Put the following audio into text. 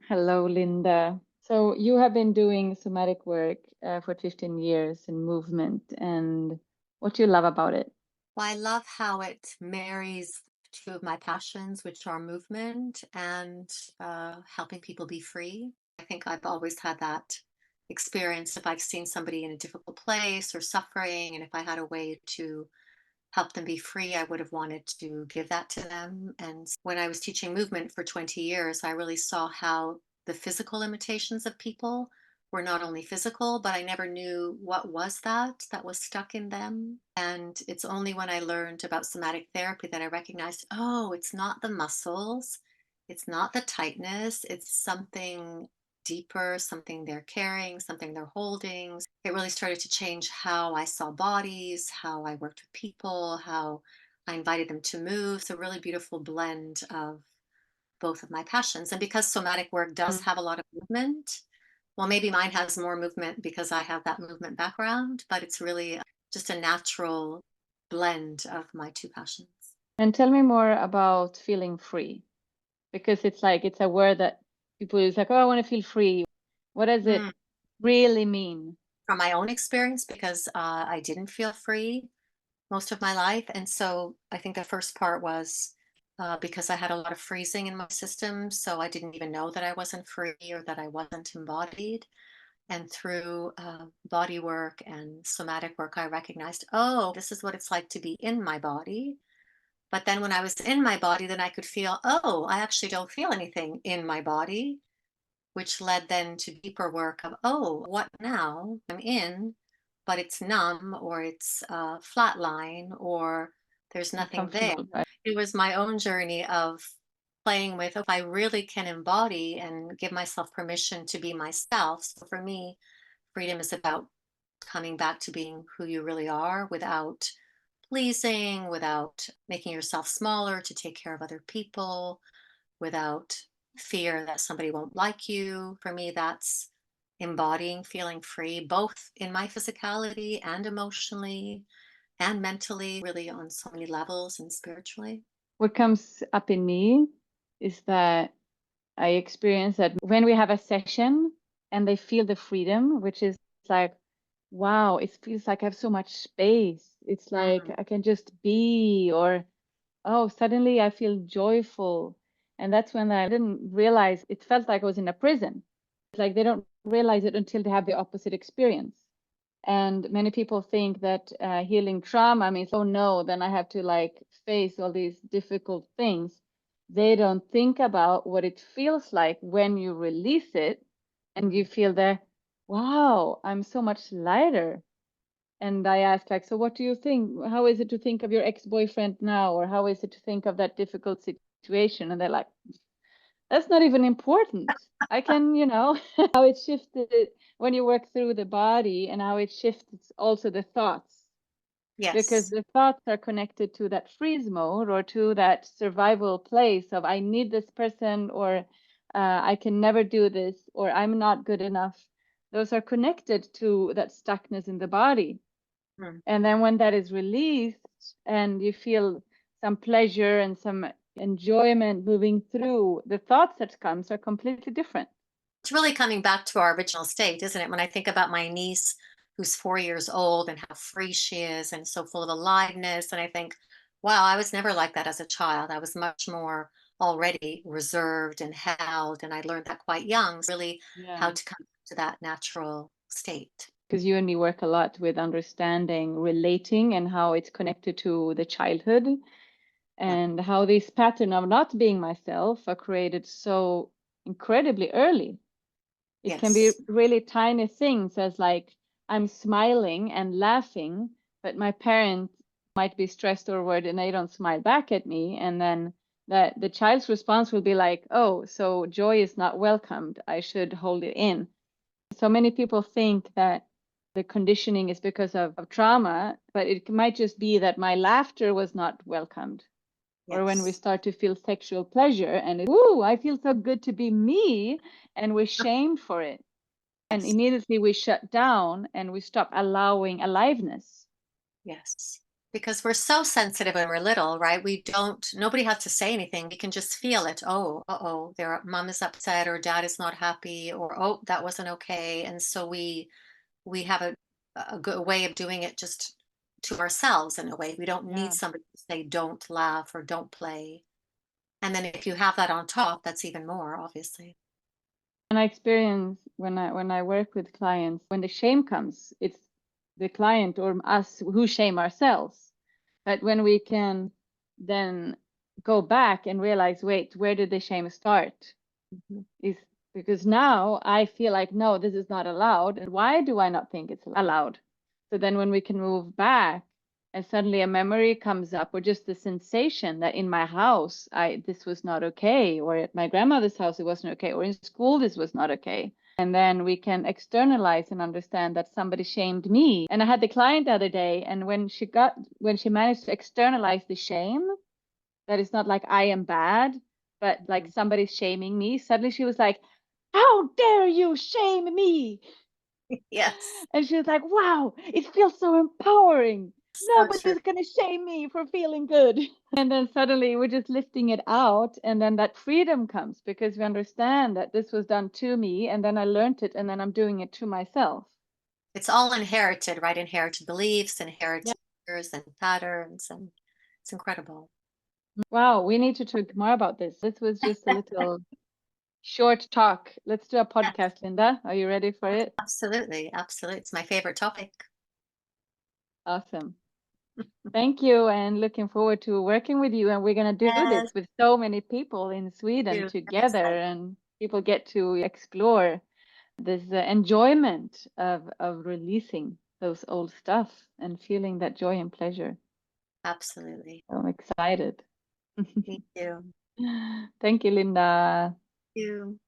Hello, Linda. So you have been doing somatic work for 15 years in movement, and what do you love about it? Well, I love how it marries two of my passions, which are movement and helping people be free. I think I've always had that experience. If I've seen somebody in a difficult place or suffering, and if I had a way to help them be free, I would have wanted to give that to them. And when I was teaching movement for 20 years, I really saw how the physical limitations of people were not only physical, but I never knew what was that was stuck in them. And it's only when I learned about somatic therapy that I recognized, oh, it's not the muscles, it's not the tightness, it's something deeper, something they're carrying, something they're holding. It really started to change how I saw bodies, how I worked with people, how I invited them to move. It's a really beautiful blend of both of my passions. And because somatic work does Mm. have a lot of movement, well, maybe mine has more movement because I have that movement background, but it's really just a natural blend of my two passions. And tell me more about feeling free, because it's like it's a word that people use like, oh, I want to feel free. What does Mm. it really mean? From my own experience, because I didn't feel free most of my life. And so I think the first part was because I had a lot of freezing in my system. So I didn't even know that I wasn't free or that I wasn't embodied. And through body work and somatic work, I recognized, oh, this is what it's like to be in my body. But then when I was in my body, then I could feel, oh, I actually don't feel anything in my body, which led then to deeper work of, oh, what now? I'm in, but it's numb or it's flatline or there's nothing there. Uncomfortable, right? It was my own journey of playing with if I really can embody and give myself permission to be myself. So for me, freedom is about coming back to being who you really are without pleasing, without making yourself smaller to take care of other people, without fear that somebody won't like you. For me, that's embodying feeling free, both in my physicality and emotionally and mentally, really on so many levels and spiritually. What comes up in me is that I experience that when we have a session and they feel the freedom, which is like, wow, it feels like I have so much space. It's like Mm. I can just be, or oh, suddenly I feel joyful. And that's when I didn't realize it felt like I was in a prison. It's like they don't realize it until they have the opposite experience. And many people think that healing trauma means, oh no, then I have to like face all these difficult things. They don't think about what it feels like when you release it and you feel the, wow, I'm so much lighter. And I asked, like, so what do you think? How is it to think of your ex-boyfriend now? Or how is it to think of that difficult situation? And they're like, that's not even important. I can, how it shifted when you work through the body and how it shifts also the thoughts, because Yes. the thoughts are connected to that freeze mode or to that survival place of I need this person, or I can never do this, or I'm not good enough. Those are connected to that stuckness in the body. Mm. And then when that is released and you feel some pleasure and some enjoyment moving through, the thoughts that comes are completely different. It's really coming back to our original state, isn't it? When I think about my niece who's 4 years old and how free she is and so full of aliveness, and I think, wow, I was never like that as a child. I was much more already reserved and held, and I learned that quite young, really how Yeah. to come to that natural state. Because you and me work a lot with understanding, relating, and how it's connected to the childhood, Yeah. and how this pattern of not being myself are created so incredibly early. It can be Yes. really tiny things, as like I'm smiling and laughing, but my parent might be stressed or worried and they don't smile back at me. And then the child's response will be like, oh, so joy is not welcomed. I should hold it in. So many people think that the conditioning is because of trauma, but it might just be that my laughter was not welcomed. Or when we Yes. start to feel sexual pleasure and ooh, I feel so good to be me, and we're shamed for it. And Yes. immediately we shut down and we stop allowing aliveness. Yes. Because we're so sensitive when we're little, right? Nobody has to say anything. We can just feel it. Oh, uh-oh, their mom is upset or dad is not happy or oh, that wasn't okay. And so we have a good way of doing it just to ourselves in a way. We don't need Yeah. somebody to say don't laugh or don't play. And then if you have that on top, that's even more, obviously. And I experience when I work with clients, when the shame comes, it's the client or us who shame ourselves. But when we can then go back and realize, wait, where did the shame start? Mhm. Is because now I feel like, no, this is not allowed. And why do I not think it's allowed? So then when we can move back and suddenly a memory comes up or just the sensation that in my house, this was not okay, or at my grandmother's house, it wasn't okay, or in school, this was not okay. And then we can externalize and understand that somebody shamed me. And I had the client the other day, and when she managed to externalize the shame, that it's not like I am bad, but like Mhm. somebody's shaming me. Suddenly she was like, how dare you shame me? Yes, And she was like, wow, it feels so empowering. so true. Nobody's going to shame me for feeling good. And then suddenly we're just lifting it out. And then that freedom comes because we understand that this was done to me. And then I learned it. And then I'm doing it to myself. It's all inherited, right? Inherited beliefs, Yeah. inherited fears and patterns, and it's incredible. Wow. We need to talk more about this. This was just a little short talk. Let's do a podcast, Linda. Are you ready for it? Absolutely, absolutely. It's my favorite topic. Awesome. Thank you, and looking forward to working with you. And we're going to do Yes, this with so many people in Sweden you. I'm together, excited. and people get to explore this enjoyment of releasing those old stuff and feeling that joy and pleasure. Absolutely. So I'm excited. Me too. Thank you, Linda. You.